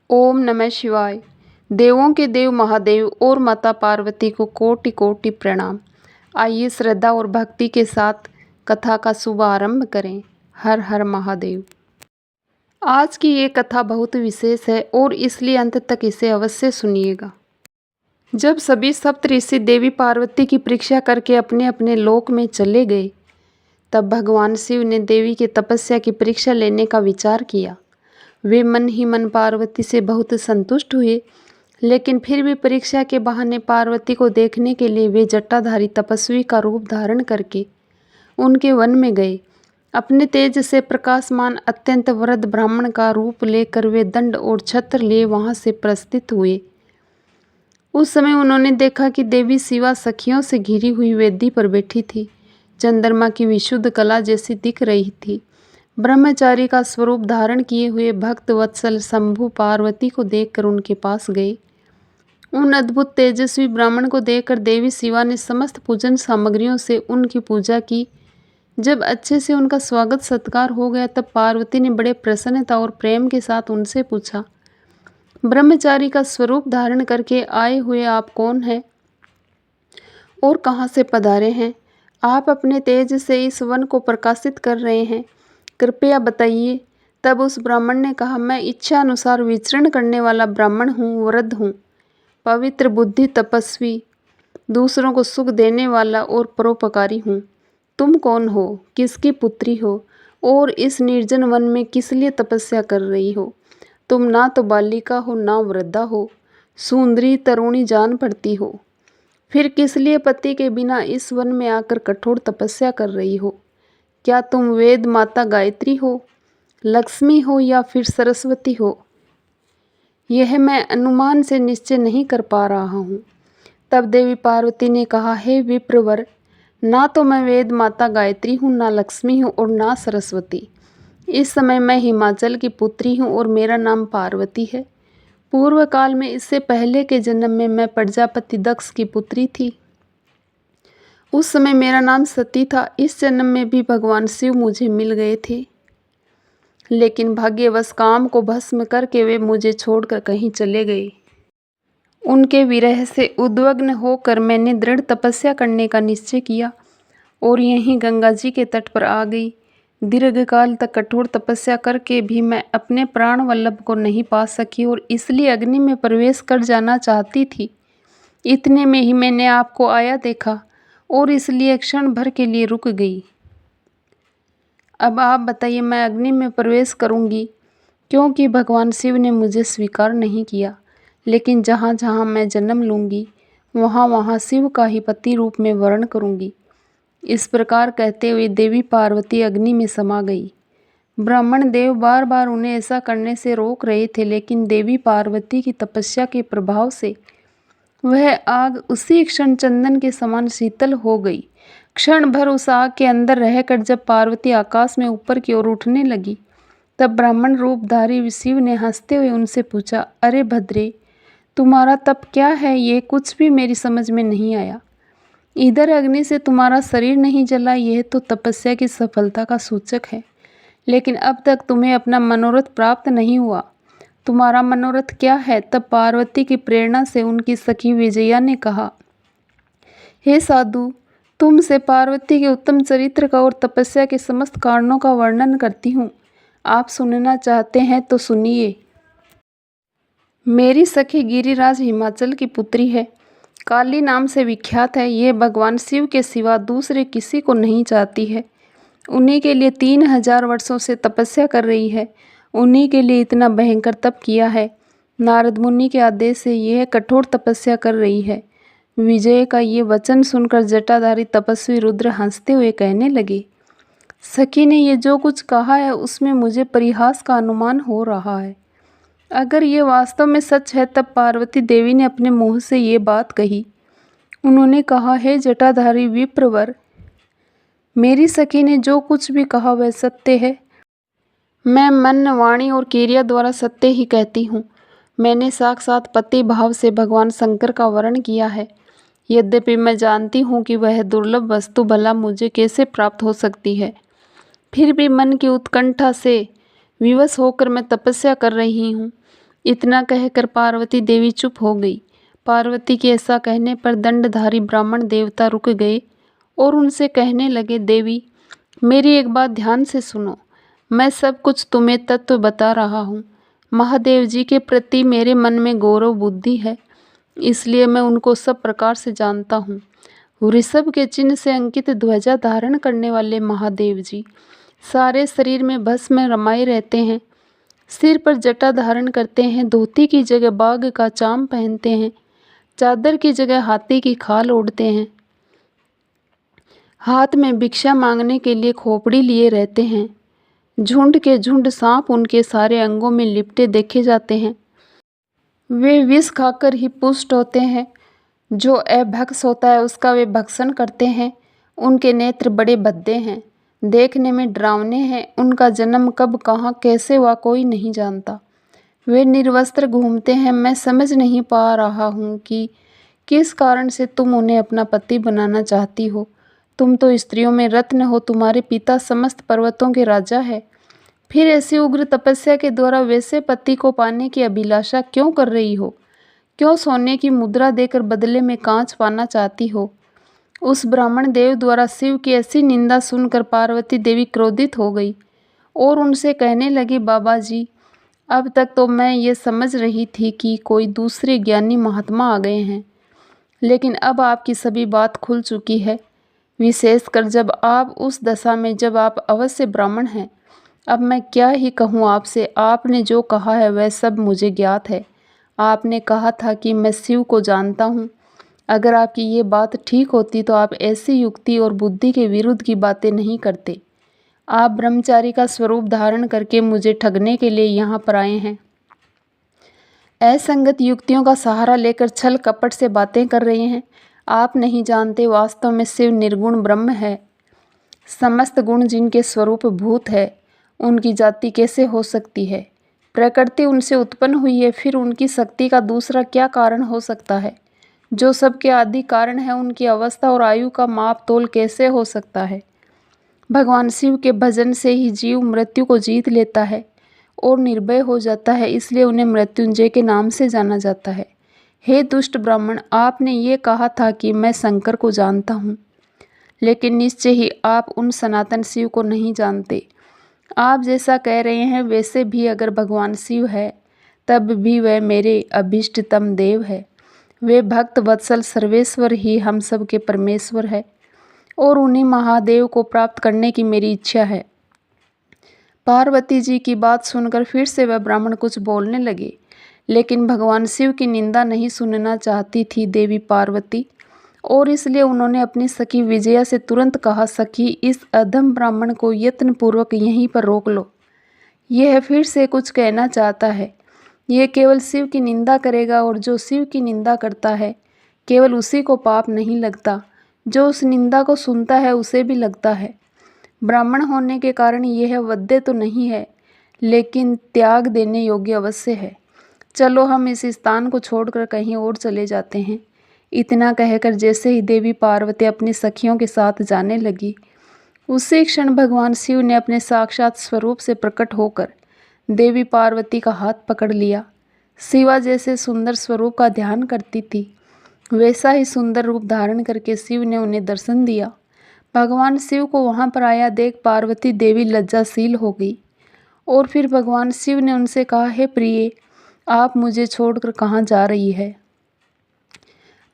ओम नमः शिवाय। देवों के देव महादेव और माता पार्वती को कोटि कोटि प्रणाम। आइए श्रद्धा और भक्ति के साथ कथा का शुभारंभ करें। हर हर महादेव। आज की ये कथा बहुत विशेष है और इसलिए अंत तक इसे अवश्य सुनिएगा। जब सभी सप्त ऋषि देवी पार्वती की परीक्षा करके अपने अपने लोक में चले गए, तब भगवान शिव ने देवी की तपस्या की परीक्षा लेने का विचार किया। वे मन ही मन पार्वती से बहुत संतुष्ट हुए, लेकिन फिर भी परीक्षा के बहाने पार्वती को देखने के लिए वे जटाधारी तपस्वी का रूप धारण करके उनके वन में गए। अपने तेज से प्रकाशमान अत्यंत वृद्ध ब्राह्मण का रूप लेकर वे दंड और छत्र लिए वहां से प्रस्थित हुए। उस समय उन्होंने देखा कि देवी शिवा सखियों से घिरी हुई वेदी पर बैठी थी। चंद्रमा की विशुद्ध कला जैसी दिख रही थी। ब्रह्मचारी का स्वरूप धारण किए हुए भक्त वत्सल शंभु पार्वती को देखकर उनके पास गए। उन अद्भुत तेजस्वी ब्राह्मण को देखकर देवी शिवा ने समस्त पूजन सामग्रियों से उनकी पूजा की। जब अच्छे से उनका स्वागत सत्कार हो गया, तब पार्वती ने बड़े प्रसन्नता और प्रेम के साथ उनसे पूछा, ब्रह्मचारी का स्वरूप धारण करके आए हुए आप कौन हैं और कहाँ से पधारे हैं? आप अपने तेज से इस वन को प्रकाशित कर रहे हैं, कृपया बताइए। तब उस ब्राह्मण ने कहा, मैं इच्छा अनुसार विचरण करने वाला ब्राह्मण हूँ, वृद्ध हूँ, पवित्र बुद्धि, तपस्वी, दूसरों को सुख देने वाला और परोपकारी हूँ। तुम कौन हो, किसकी पुत्री हो और इस निर्जन वन में किस लिए तपस्या कर रही हो? तुम ना तो बालिका हो ना वृद्धा हो, सुंदरी तरुणी जान पड़ती हो, फिर किस लिए पति के बिना इस वन में आकर कठोर तपस्या कर रही हो? क्या तुम वेद माता गायत्री हो, लक्ष्मी हो या फिर सरस्वती हो? यह मैं अनुमान से निश्चय नहीं कर पा रहा हूँ। तब देवी पार्वती ने कहा, हे विप्रवर, ना तो मैं वेद माता गायत्री हूँ, ना लक्ष्मी हूँ और ना सरस्वती। इस समय मैं हिमाचल की पुत्री हूँ और मेरा नाम पार्वती है। पूर्व काल में, इससे पहले के जन्म में मैं प्रजापति दक्ष की पुत्री थी। उस समय मेरा नाम सती था। इस जन्म में भी भगवान शिव मुझे मिल गए थे, लेकिन भाग्यवश काम को भस्म करके वे मुझे छोड़कर कहीं चले गए। उनके विरह से उद्विग्न होकर मैंने दृढ़ तपस्या करने का निश्चय किया और यहीं गंगा जी के तट पर आ गई। दीर्घकाल तक कठोर तपस्या करके भी मैं अपने प्राण वल्लभ को नहीं पा सकी और इसलिए अग्नि में प्रवेश कर जाना चाहती थी। इतने में ही मैंने आपको आया देखा और इसलिए क्षण भर के लिए रुक गई। अब आप बताइए, मैं अग्नि में प्रवेश करूंगी क्योंकि भगवान शिव ने मुझे स्वीकार नहीं किया, लेकिन जहाँ जहाँ मैं जन्म लूँगी वहाँ वहाँ शिव का ही पति रूप में वर्ण करूँगी। इस प्रकार कहते हुए देवी पार्वती अग्नि में समा गई। ब्राह्मण देव बार बार उन्हें ऐसा करने से रोक रहे थे, लेकिन देवी पार्वती की तपस्या के प्रभाव से वह आग उसी क्षण चंदन के समान शीतल हो गई। क्षण भर उस आग के अंदर रहकर जब पार्वती आकाश में ऊपर की ओर उठने लगी, तब ब्राह्मण रूपधारी शिव ने हंसते हुए उनसे पूछा, अरे भद्रे, तुम्हारा तप क्या है? ये कुछ भी मेरी समझ में नहीं आया। इधर अग्नि से तुम्हारा शरीर नहीं जला, यह तो तपस्या की सफलता का सूचक है, लेकिन अब तक तुम्हें अपना मनोरथ प्राप्त नहीं हुआ। तुम्हारा मनोरथ क्या है? तब पार्वती की प्रेरणा से उनकी सखी विजया ने कहा, हे साधु, तुमसे पार्वती के उत्तम चरित्र का और तपस्या के समस्त कारणों का वर्णन करती हूँ। आप सुनना चाहते हैं तो सुनिए। मेरी सखी गिरिराज हिमाचल की पुत्री है, काली नाम से विख्यात है। ये भगवान शिव के सिवा दूसरे किसी को नहीं चाहती है। उन्हीं के लिए 3000 वर्षों से तपस्या कर रही है। उन्हीं के लिए इतना भयंकर तप किया है। नारद मुनि के आदेश से यह कठोर तपस्या कर रही है। विजय का ये वचन सुनकर जटाधारी तपस्वी रुद्र हंसते हुए कहने लगे, सखी ने ये जो कुछ कहा है उसमें मुझे परिहास का अनुमान हो रहा है। अगर ये वास्तव में सच है, तब पार्वती देवी ने अपने मुंह से ये बात कही। उन्होंने कहा, हे जटाधारी विप्रवर, मेरी सखी ने जो कुछ भी कहा वह सत्य है। मैं मन, वाणी और क्रिया द्वारा सत्य ही कहती हूँ। मैंने साक्षात पति भाव से भगवान शंकर का वर्ण किया है। यद्यपि मैं जानती हूँ कि वह दुर्लभ वस्तु भला मुझे कैसे प्राप्त हो सकती है, फिर भी मन की उत्कंठा से विवश होकर मैं तपस्या कर रही हूँ। इतना कहकर पार्वती देवी चुप हो गई। पार्वती के ऐसा कहने पर दंडधारी ब्राह्मण देवता रुक गए और उनसे कहने लगे, देवी मेरी एक बात ध्यान से सुनो। मैं सब कुछ तुम्हें तत्व बता रहा हूँ। महादेव जी के प्रति मेरे मन में गौरव बुद्धि है, इसलिए मैं उनको सब प्रकार से जानता हूँ। ऋषभ के चिन्ह से अंकित ध्वजा धारण करने वाले महादेव जी सारे शरीर में भस्म में रमाए रहते हैं, सिर पर जटा धारण करते हैं, धोती की जगह बाघ का चाम पहनते हैं, चादर की जगह हाथी की खाल ओढ़ते हैं, हाथ में भिक्षा मांगने के लिए खोपड़ी लिए रहते हैं। झुंड के झुंड सांप उनके सारे अंगों में लिपटे देखे जाते हैं। वे विष खाकर ही पुष्ट होते हैं। जो अभक्ष होता है उसका वे भक्षण करते हैं। उनके नेत्र बड़े भद्दे हैं, देखने में डरावने हैं। उनका जन्म कब कहाँ कैसे हुआ कोई नहीं जानता। वे निर्वस्त्र घूमते हैं। मैं समझ नहीं पा रहा हूँ कि किस कारण से तुम उन्हें अपना पति बनाना चाहती हो। तुम तो स्त्रियों में रत्न हो, तुम्हारे पिता समस्त पर्वतों के राजा है। फिर ऐसी उग्र तपस्या के द्वारा वैसे पति को पाने की अभिलाषा क्यों कर रही हो? क्यों सोने की मुद्रा देकर बदले में कांच पाना चाहती हो? उस ब्राह्मण देव द्वारा शिव की ऐसी निंदा सुनकर पार्वती देवी क्रोधित हो गई और उनसे कहने लगी, बाबा जी अब तक तो मैं ये समझ रही थी कि कोई दूसरे ज्ञानी महात्मा आ गए हैं, लेकिन अब आपकी सभी बात खुल चुकी है, विशेषकर जब आप उस दशा में जब आप अवश्य ब्राह्मण हैं। अब मैं क्या ही कहूँ आपसे। आपने जो कहा है वह सब मुझे ज्ञात है। आपने कहा था कि मैं शिव को जानता हूँ। अगर आपकी ये बात ठीक होती तो आप ऐसी युक्ति और बुद्धि के विरुद्ध की बातें नहीं करते। आप ब्रह्मचारी का स्वरूप धारण करके मुझे ठगने के लिए यहाँ पर आए हैं। असंगत युक्तियों का सहारा लेकर छल कपट से बातें कर रहे हैं। आप नहीं जानते वास्तव में शिव निर्गुण ब्रह्म है। समस्त गुण जिनके स्वरूप भूत है, उनकी जाति कैसे हो सकती है? प्रकृति उनसे उत्पन्न हुई है, फिर उनकी शक्ति का दूसरा क्या कारण हो सकता है? जो सबके आदि कारण है, उनकी अवस्था और आयु का माप तोल कैसे हो सकता है? भगवान शिव के भजन से ही जीव मृत्यु को जीत लेता है और निर्भय हो जाता है, इसलिए उन्हें मृत्युंजय के नाम से जाना जाता है। हे दुष्ट ब्राह्मण, आपने ये कहा था कि मैं शंकर को जानता हूँ, लेकिन निश्चय ही आप उन सनातन शिव को नहीं जानते। आप जैसा कह रहे हैं वैसे भी अगर भगवान शिव है तब भी वह मेरे अभीष्टतम देव है। वे भक्त वत्सल सर्वेश्वर ही हम सब के परमेश्वर है और उन्हीं महादेव को प्राप्त करने की मेरी इच्छा है। पार्वती जी की बात सुनकर फिर से वह ब्राह्मण कुछ बोलने लगे, लेकिन भगवान शिव की निंदा नहीं सुनना चाहती थी देवी पार्वती, और इसलिए उन्होंने अपनी सखी विजया से तुरंत कहा, सखी इस अधम ब्राह्मण को यत्नपूर्वक यहीं पर रोक लो। यह फिर से कुछ कहना चाहता है। यह केवल शिव की निंदा करेगा और जो शिव की निंदा करता है केवल उसी को पाप नहीं लगता, जो उस निंदा को सुनता है उसे भी लगता है। ब्राह्मण होने के कारण यह वध्य तो नहीं है, लेकिन त्याग देने योग्य अवश्य है। चलो हम इस स्थान को छोड़कर कहीं और चले जाते हैं। इतना कहकर जैसे ही देवी पार्वती अपनी सखियों के साथ जाने लगी, उसी क्षण भगवान शिव ने अपने साक्षात स्वरूप से प्रकट होकर देवी पार्वती का हाथ पकड़ लिया। शिवा जैसे सुंदर स्वरूप का ध्यान करती थी, वैसा ही सुंदर रूप धारण करके शिव ने उन्हें दर्शन दिया। भगवान शिव को वहाँ पर आया देख पार्वती देवी लज्जाशील हो गई और फिर भगवान शिव ने उनसे कहा, हे प्रिय, आप मुझे छोड़कर कहाँ जा रही है?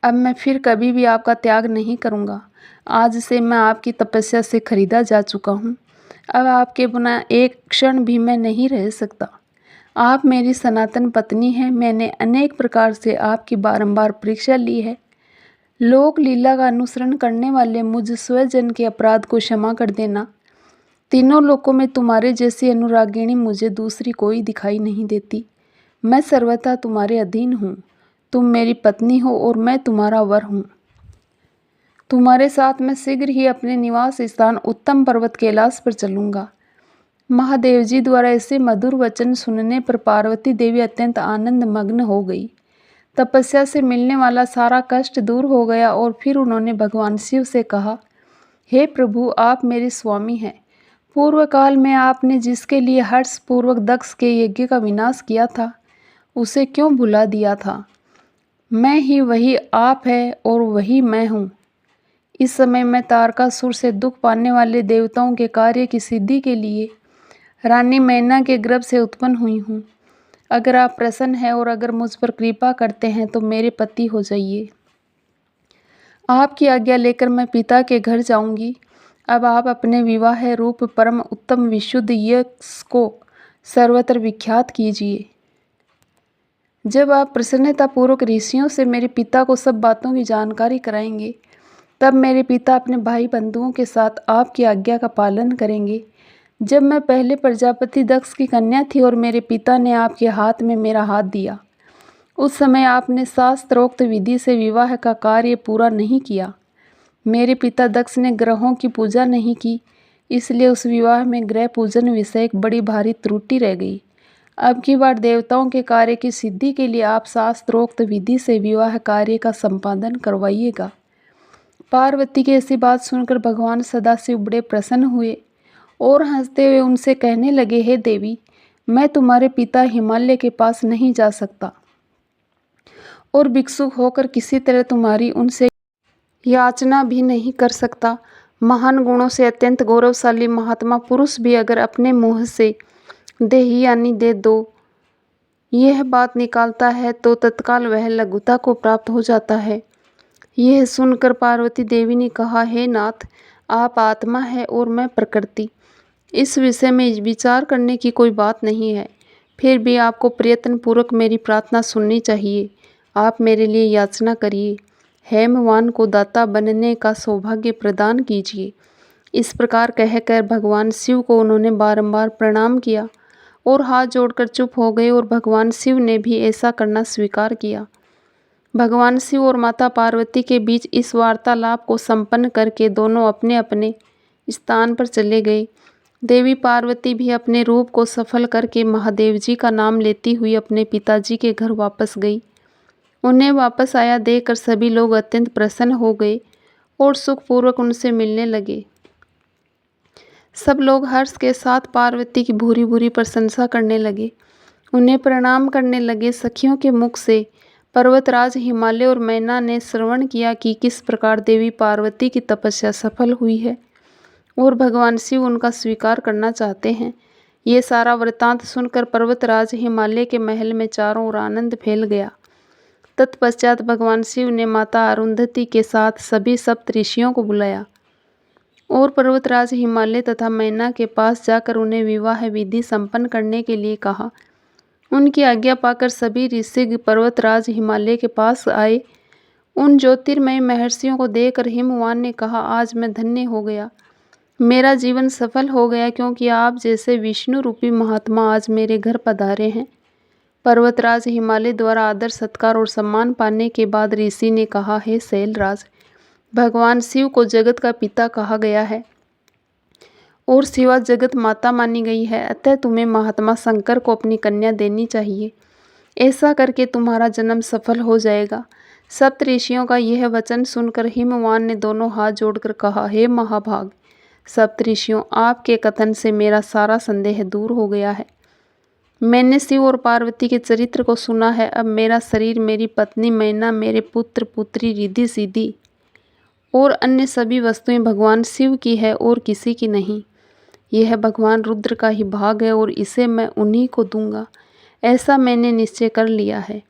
अब मैं फिर कभी भी आपका त्याग नहीं करूँगा। आज से मैं आपकी तपस्या से खरीदा जा चुका हूँ। अब आपके बिना एक क्षण भी मैं नहीं रह सकता। आप मेरी सनातन पत्नी हैं। मैंने अनेक प्रकार से आपकी बारंबार परीक्षा ली है। लोक लीला का अनुसरण करने वाले मुझ स्वजन के अपराध को क्षमा कर देना। तीनों लोकों में तुम्हारे जैसी अनुरागिणी मुझे दूसरी कोई दिखाई नहीं देती। मैं सर्वथा तुम्हारे अधीन हूँ। तुम मेरी पत्नी हो और मैं तुम्हारा वर हूँ। तुम्हारे साथ मैं शीघ्र ही अपने निवास स्थान उत्तम पर्वत कैलाश पर चलूँगा। महादेव जी द्वारा ऐसे मधुर वचन सुनने पर पार्वती देवी अत्यंत आनंद मग्न हो गई। तपस्या से मिलने वाला सारा कष्ट दूर हो गया और फिर उन्होंने भगवान शिव से कहा, हे प्रभु, आप मेरे स्वामी हैं। पूर्व काल में आपने जिसके लिए हर्षपूर्वक दक्ष के यज्ञ का विनाश किया था, उसे क्यों भुला दिया था? मैं ही वही आप है और वही मैं हूँ। इस समय मैं तारकासुर से दुख पाने वाले देवताओं के कार्य की सिद्धि के लिए रानी मैना के गर्भ से उत्पन्न हुई हूँ। अगर आप प्रसन्न हैं और अगर मुझ पर कृपा करते हैं तो मेरे पति हो जाइए। आपकी आज्ञा लेकर मैं पिता के घर जाऊंगी। अब आप अपने विवाह रूप परम उत्तम विशुद्ध यश को सर्वत्र विख्यात कीजिए। जब आप प्रसन्नतापूर्वक ऋषियों से मेरे पिता को सब बातों की जानकारी कराएंगे, तब मेरे पिता अपने भाई बंधुओं के साथ आपकी आज्ञा का पालन करेंगे। जब मैं पहले प्रजापति दक्ष की कन्या थी और मेरे पिता ने आपके हाथ में मेरा हाथ दिया, उस समय आपने शास्त्रोक्त विधि से विवाह का कार्य पूरा नहीं किया। मेरे पिता दक्ष ने ग्रहों की पूजा नहीं की, इसलिए उस विवाह में ग्रह पूजन विषय एक बड़ी भारी त्रुटि रह गई। अब की बार देवताओं के कार्य की सिद्धि के लिए आप शास्त्रोक्त विधि से विवाह कार्य का संपादन करवाइएगा। पार्वती की ऐसी बात सुनकर भगवान सदाशिव बड़े प्रसन्न हुए और हंसते हुए उनसे कहने लगे, हे देवी, मैं तुम्हारे पिता हिमालय के पास नहीं जा सकता और भिक्षुक होकर किसी तरह तुम्हारी उनसे याचना भी नहीं कर सकता। महान गुणों से अत्यंत गौरवशाली महात्मा पुरुष भी अगर अपने मुंह से देही यानी दे दो यह बात निकालता है तो तत्काल वह लघुता को प्राप्त हो जाता है। यह सुनकर पार्वती देवी ने कहा, हे नाथ, आप आत्मा है और मैं प्रकृति। इस विषय में विचार करने की कोई बात नहीं है। फिर भी आपको प्रयत्नपूर्वक मेरी प्रार्थना सुननी चाहिए। आप मेरे लिए याचना करिए। हेमवान को दाता बनने का सौभाग्य प्रदान कीजिए। इस प्रकार कहकर भगवान शिव को उन्होंने बारंबार प्रणाम किया और हाथ जोड़कर चुप हो गए और भगवान शिव ने भी ऐसा करना स्वीकार किया। भगवान शिव और माता पार्वती के बीच इस वार्तालाप को संपन्न करके दोनों अपने अपने स्थान पर चले गए। देवी पार्वती भी अपने रूप को सफल करके महादेव जी का नाम लेती हुई अपने पिताजी के घर वापस गई। उन्हें वापस आया देखकर सभी लोग अत्यंत प्रसन्न हो गए और सुखपूर्वक उनसे मिलने लगे। सब लोग हर्ष के साथ पार्वती की भूरी भूरी प्रशंसा करने लगे, उन्हें प्रणाम करने लगे। सखियों के मुख से पर्वतराज हिमालय और मैना ने श्रवण किया कि किस प्रकार देवी पार्वती की तपस्या सफल हुई है और भगवान शिव उनका स्वीकार करना चाहते हैं। ये सारा वृत्तांत सुनकर पर्वतराज हिमालय के महल में चारों ओर आनंद फैल गया। तत्पश्चात भगवान शिव ने माता अरुंधति के साथ सभी सप्त ऋषियों को बुलाया और पर्वतराज हिमालय तथा मैना के पास जाकर उन्हें विवाह विधि संपन्न करने के लिए कहा। उनकी आज्ञा पाकर सभी ऋषि पर्वतराज हिमालय के पास आए। उन ज्योतिर्मय महर्षियों को देखकर हिमवान ने कहा, आज मैं धन्य हो गया, मेरा जीवन सफल हो गया, क्योंकि आप जैसे विष्णु रूपी महात्मा आज मेरे घर पधारे हैं। पर्वतराज हिमालय द्वारा आदर सत्कार और सम्मान पाने के बाद ऋषि ने कहा, हे शैलराज, भगवान शिव को जगत का पिता कहा गया है और शिवा जगत माता मानी गई है, अतः तुम्हें महात्मा शंकर को अपनी कन्या देनी चाहिए। ऐसा करके तुम्हारा जन्म सफल हो जाएगा। सप्त ऋषियों का यह वचन सुनकर हिमवान ने दोनों हाथ जोड़कर कहा, हे महाभाग सप्त ऋषियों, आपके कथन से मेरा सारा संदेह दूर हो गया है। मैंने शिव और पार्वती के चरित्र को सुना है। अब मेरा शरीर, मेरी पत्नी मैना, मेरे पुत्र पुत्री रिद्धि सिद्धि और अन्य सभी वस्तुएं भगवान शिव की है और किसी की नहीं। यह भगवान रुद्र का ही भाग है और इसे मैं उन्हीं को दूंगा, ऐसा मैंने निश्चय कर लिया है।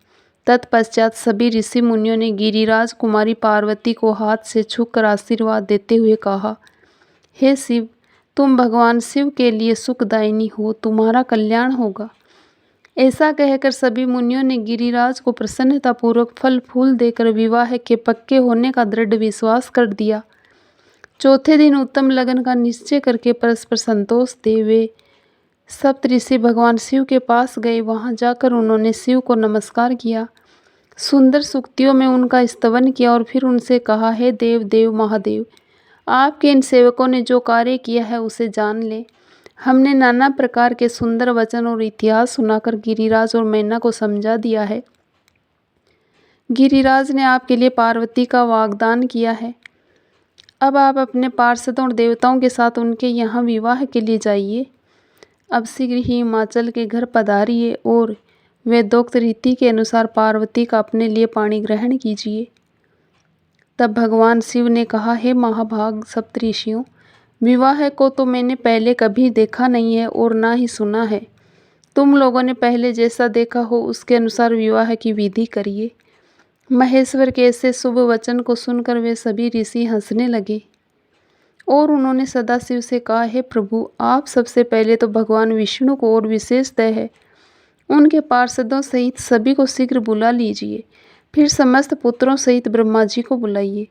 तत्पश्चात सभी ऋषि मुनियों ने गिरिराज कुमारी पार्वती को हाथ से छूकर आशीर्वाद देते हुए कहा, हे शिव, तुम भगवान शिव के लिए सुखदायिनी हो, तुम्हारा कल्याण होगा। ऐसा कहकर सभी मुनियों ने गिरिराज को प्रसन्नतापूर्वक फल फूल देकर विवाह के पक्के होने का दृढ़ विश्वास कर दिया। चौथे दिन उत्तम लगन का निश्चय करके परस्पर संतोष दे वे सप्त ऋषि भगवान शिव के पास गए। वहां जाकर उन्होंने शिव को नमस्कार किया, सुंदर सूक्तियों में उनका स्तवन किया और फिर उनसे कहा, हे देव देव महादेव, आपके इन सेवकों ने जो कार्य किया है उसे जान ले। हमने नाना प्रकार के सुंदर वचन और इतिहास सुनाकर गिरिराज और मैना को समझा दिया है। गिरिराज ने आपके लिए पार्वती का वाग्दान किया है। अब आप अपने पार्षदों और देवताओं के साथ उनके यहाँ विवाह के लिए जाइए। अब शीघ्र ही हिमाचल के घर पधारिए और वेदोक्त रीति के अनुसार पार्वती का अपने लिए पाणी ग्रहण कीजिए। तब भगवान शिव ने कहा, हे महाभाग सप्तऋषियों, विवाह को तो मैंने पहले कभी देखा नहीं है और ना ही सुना है। तुम लोगों ने पहले जैसा देखा हो उसके अनुसार विवाह की विधि करिए। महेश्वर के ऐसे शुभ वचन को सुनकर वे सभी ऋषि हंसने लगे और उन्होंने सदाशिव से कहा, हे प्रभु, आप सबसे पहले तो भगवान विष्णु को और विशेषतः है उनके पार्षदों सहित सभी को शीघ्र बुला लीजिए। फिर समस्त पुत्रों सहित ब्रह्मा जी को बुलाइए।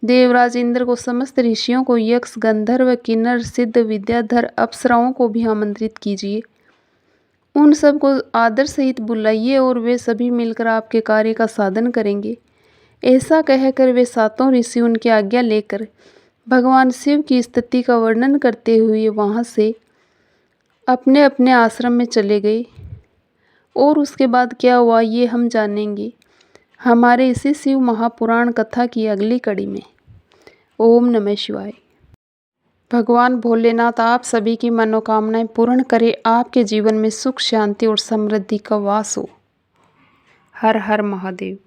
देवराज इंद्र को, समस्त ऋषियों को, यक्ष, गंधर्व, किन्नर, सिद्ध, विद्याधर, अप्सराओं को भी आमंत्रित कीजिए। उन सब को आदर सहित बुलाइए और वे सभी मिलकर आपके कार्य का साधन करेंगे। ऐसा कहकर वे सातों ऋषि उनकी आज्ञा लेकर भगवान शिव की स्तुति का वर्णन करते हुए वहाँ से अपने अपने आश्रम में चले गए। और उसके बाद क्या हुआ ये हम जानेंगे हमारे इसी शिव महापुराण कथा की अगली कड़ी में। ओम नमः शिवाय। भगवान भोलेनाथ आप सभी की मनोकामनाएं पूर्ण करे, आपके जीवन में सुख, शांति और समृद्धि का वास हो। हर हर महादेव।